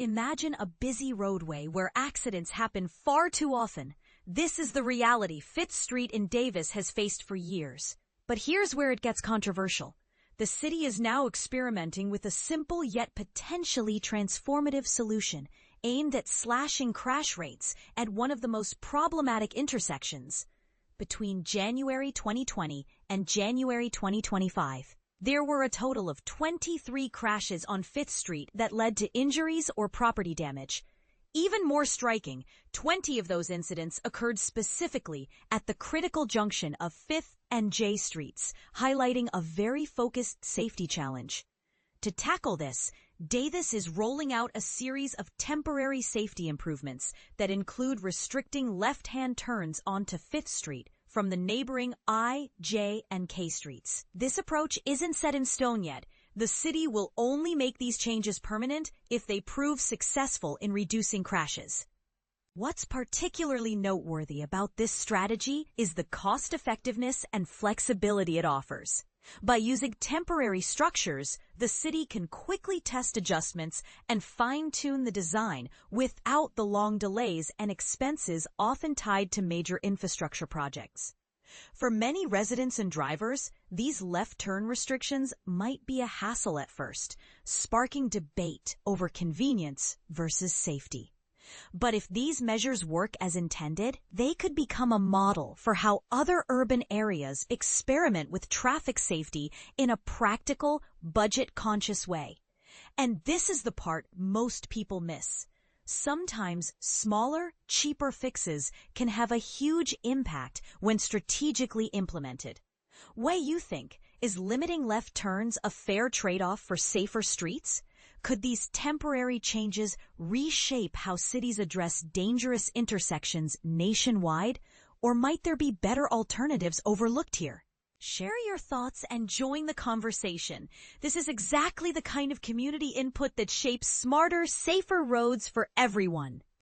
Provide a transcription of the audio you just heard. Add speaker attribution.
Speaker 1: Imagine a busy roadway where accidents happen far too often. This is the reality Fifth Street in Davis has faced for years. But here's where it gets controversial. The city is now experimenting with a simple yet potentially transformative solution aimed at slashing crash rates at one of the most problematic intersections. Between January 2020 and January 2025, there were a total of 23 crashes on Fifth Street that led to injuries or property damage. Even more striking, 20 of those incidents occurred specifically at the critical junction of 5th and J Streets, highlighting a very focused safety challenge. To tackle this, Davis is rolling out a series of temporary safety improvements that include restricting left-hand turns onto 5th Street from the neighboring I, J, and K streets. This approach isn't set in stone yet. The city will only make these changes permanent if they prove successful in reducing crashes. What's particularly noteworthy about this strategy is the cost-effectiveness and flexibility it offers. By using temporary structures, the city can quickly test adjustments and fine-tune the design without the long delays and expenses often tied to major infrastructure projects. For many residents and drivers, these left turn restrictions might be a hassle at first, sparking debate over convenience versus safety. But if these measures work as intended, they could become a model for how other urban areas experiment with traffic safety in a practical, budget-conscious way. And this is the part most people miss. Sometimes smaller, cheaper fixes can have a huge impact when strategically implemented. What you think, is limiting left turns a fair trade-off for safer streets? Could these temporary changes reshape how cities address dangerous intersections nationwide, or might there be better alternatives overlooked here? Share your thoughts and join the conversation. This is exactly the kind of community input that shapes smarter, safer roads for everyone.